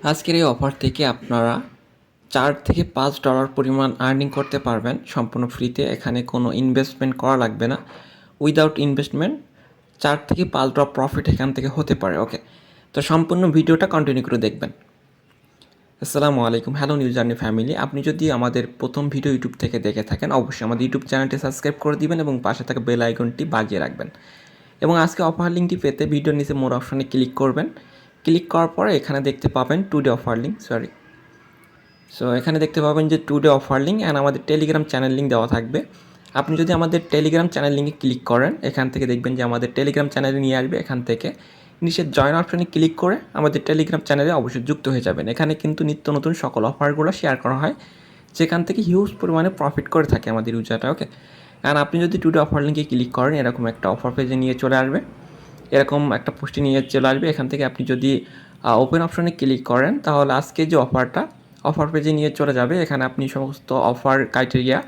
আজকের এই অফার থেকে আপনারা $4 থেকে $5 পরিমাণ আর্নিং করতে পারবেন সম্পূর্ণ ফ্রিতে। এখানে কোনো ইনভেস্টমেন্ট করা লাগবে না। উইদাউট ইনভেস্টমেন্ট $4 থেকে $5 প্রফিট এখান থেকে হতে পারে। ওকে, তো সম্পূর্ণ ভিডিওটা কন্টিনিউ করে দেখবেন। আসসালামু আলাইকুম, হ্যালো নিউ জার্নি ফ্যামিলি। আপনি যদি আমাদের প্রথম ভিডিও ইউটিউব থেকে দেখে থাকেন, অবশ্যই আমাদের ইউটিউব চ্যানেলটি সাবস্ক্রাইব করে দিবেন এবং পাশে থাকা বেল আইকনটি বাজিয়ে রাখবেন। এবং আজকে অফার লিঙ্কটি পেতে ভিডিওর নিচে মোর অপশানে ক্লিক করবেন। ক্লিক করার পরে এখানে দেখতে পাবেন টুডে অফার লিঙ্ক, সো এখানে দেখতে পাবেন যে টুডে অফার লিঙ্ক অ্যান্ড আমাদের টেলিগ্রাম চ্যানেল লিঙ্ক দেওয়া থাকবে। আপনি যদি আমাদের টেলিগ্রাম চ্যানেল লিঙ্কে ক্লিক করেন, এখান থেকে দেখবেন যে আমাদের টেলিগ্রাম চ্যানেলে নিয়ে আসবে। এখান থেকে নিচের জয়েন অপশানে ক্লিক করে আমাদের টেলিগ্রাম চ্যানেলে অবশ্যই যুক্ত হয়ে যাবেন। এখানে কিন্তু নিত্য নতুন সকল অফারগুলো শেয়ার করা হয়, যেখান থেকে হিউজ পরিমাণে প্রফিট করে থাকে আমাদের ইউজাররা। ওকে, অ্যান্ড আপনি যদি টুডে অফার লিঙ্কে ক্লিক করেন, এরকম একটা অফার পেজে নিয়ে চলে আসবে, এরকম একটা পোস্টে নিয়ে চলে আসবে। এখান থেকে আপনি যদি ওপেন অপশনে ক্লিক করেন, তাহলে আজকে যে অফার পেজে নিয়ে চলে যাবে। এখানে আপনি সমস্ত অফার ক্রাইটেরিয়া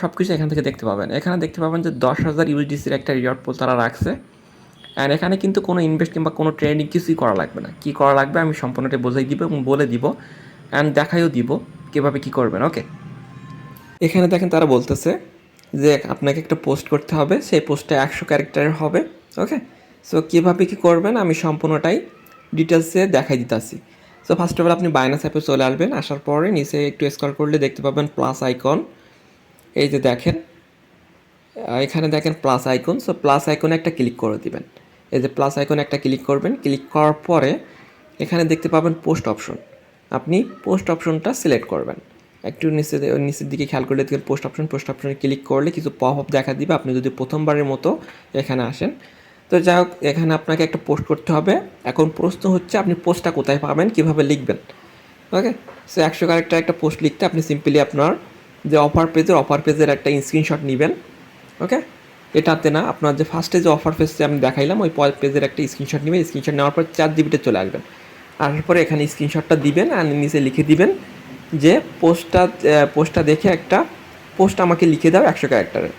সব কিছু এখান থেকে দেখতে পাবেন। এখানে দেখতে পাবেন যে 10,000 ইউএসডিসির একটা রিওয়ার্ড পোল তারা রাখছে। অ্যান্ড এখানে কিন্তু কোনো ইনভেস্ট কিংবা কোনো ট্রেডিং কিছুই করা লাগবে না। কী করা লাগবে আমি সম্পূর্ণটা বোঝাই দিব এবং বলে দিব, অ্যান্ড দেখাইও দিব কীভাবে কী করবেন। ওকে, এখানে দেখেন তারা বলতেছে যে আপনাকে একটা পোস্ট করতে হবে, সেই পোস্টটা 100 ক্যারেক্টারের হবে। ওকে, সো কীভাবে কী করবেন আমি সম্পূর্ণটাই ডিটেলসে দেখাই দিতেছি। সো ফার্স্ট অফ অল আপনি বাইনান্স অ্যাপে চলে আসবেন। আসার পরে নিচে একটু স্ক্রল করলে দেখতে পাবেন প্লাস আইকন। এই যে দেখেন, এখানে দেখেন প্লাস আইকন। সো প্লাস আইকনে একটা ক্লিক করে দিবেন। এই যে প্লাস আইকনে একটা ক্লিক করবেন। ক্লিক করার পরে এখানে দেখতে পাবেন পোস্ট অপশন। আপনি পোস্ট অপশনটা সিলেক্ট করবেন। একটু নিচের দিকে খেয়াল করলে দেখবেন পোস্ট অপশনে ক্লিক করলে কিছু পপ আপ দেখা দিবে আপনি যদি প্রথমবারের মতো এখানে আসেন। তো যাই হোক, এখানে আপনাকে একটা পোস্ট করতে হবে। এখন প্রশ্ন হচ্ছে আপনি পোস্টটা কোথায় পাবেন, কীভাবে লিখবেন। ওকে, সো 100 ক্যারেক্টার একটা পোস্ট লিখতে আপনি সিম্পলি আপনার যে অফার পেজের একটা স্ক্রিনশট নেবেন। ওকে, এটাতে না, আপনার যে ফার্স্টে যে অফার পেজটা আমি দেখাইলাম ওই পেজের একটা স্ক্রিনশট নেবেন। স্ক্রিনশট নেওয়ার পর ChatGPT চলে আসবেন। আসার পরে এখানে স্ক্রিনশটটা দিবেন আর নিচে লিখে দিবেন যে পোস্টটা দেখে একটা পোস্ট আমাকে লিখে দাও 100 ক্যারেক্টারের।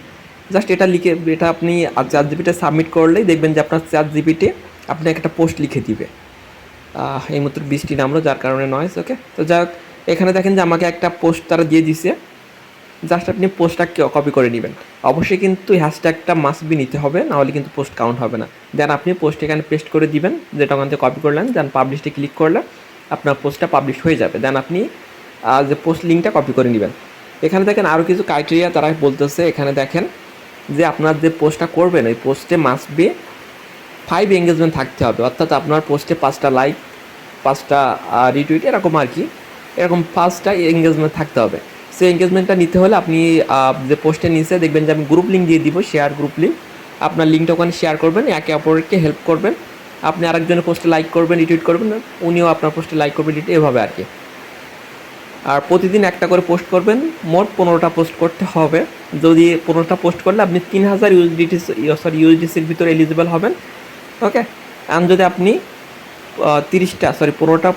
জাস্ট এটা আপনি ChatGPT সাবমিট করলেই দেখবেন যে আপনার ChatGPT আপনাকে একটা পোস্ট লিখে দিবে। এই মাত্র বৃষ্টি নামলো যার কারণে নয়েজ। ওকে, তো যাই হোক, এখানে দেখেন যে আমাকে একটা পোস্ট তারা দিয়ে দিছে। জাস্ট আপনি পোস্টটা কপি করে নেবেন। অবশ্যই কিন্তু হ্যাশট্যাগটা মাস্ট বি নিতে হবে, নাহলে কিন্তু পোস্ট কাউন্ট হবে না। দেন আপনি পোস্ট এখানে পেস্ট করে দিবেন, যেটা ওখান থেকে কপি করলেন। দেন পাবলিশে ক্লিক করলে আপনার পোস্টটা পাবলিশ হয়ে যাবে। দেন আপনি যে পোস্ট লিঙ্কটা কপি করে নেবেন। এখানে দেখেন আরও কিছু ক্রাইটেরিয়া তারা বলতেছে। এখানে দেখেন যে আপনার যে পোস্টটা করবেন ওই পোস্টে মাস্ট বি 5 এঙ্গেজমেন্ট থাকতে হবে, অর্থাৎ আপনার পোস্টে 5টা লাইক, 5টা রিটুইট, এরকম আর কি, এরকম 5টা এঙ্গেজমেন্ট থাকতে হবে। সেই এঙ্গেজমেন্টটা নিতে হলে আপনি যে পোস্টের নিচে দেখবেন যে আমি গ্রুপ লিঙ্ক দিয়ে দিব, শেয়ার গ্রুপ লিঙ্ক। আপনার লিঙ্কটা ওখানে শেয়ার করবেন, একে অপরকে হেল্প করবেন। আপনি আরেকজনের পোস্টে লাইক করবেন, রিটুইট করবেন, উনিও আপনার পোস্টে লাইক করবেন, রিটুইট, এভাবে আর কি। আর প্রতিদিন একটা করে পোস্ট করবেন। মোট 15টা পোস্ট করতে হবে। যদি 15টা পোস্ট করলে আপনি 3,000 ইউএসডিসির ভিতরে এলিজিবল হবেন। ওকে, আর যদি আপনি 15টা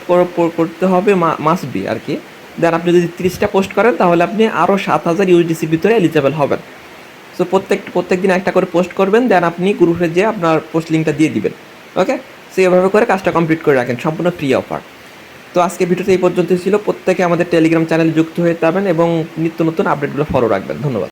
করতে হবে, মাস্ট বি আর কি। দেন আপনি যদি 30টা পোস্ট করেন তাহলে আপনি আরও 7,000 ইউএসডিসির ভিতরে এলিজিবল হবেন। সো প্রত্যেক দিন একটা করে পোস্ট করবেন। দেন আপনি গ্রুপে যেয়ে আপনার পোস্ট লিঙ্কটা দিয়ে দিবেন। ওকে, সো এভাবে করে কাজটা কমপ্লিট করে রাখেন, সম্পূর্ণ ফ্রি অফার। তো আজকে ভিডিওটা এই পর্যন্তই ছিল। প্রত্যেকে আমাদের টেলিগ্রাম চ্যানেল যুক্ত হয়ে যাবেন এবং নিত্য নতুন আপডেটগুলো ফলো রাখবেন। ধন্যবাদ।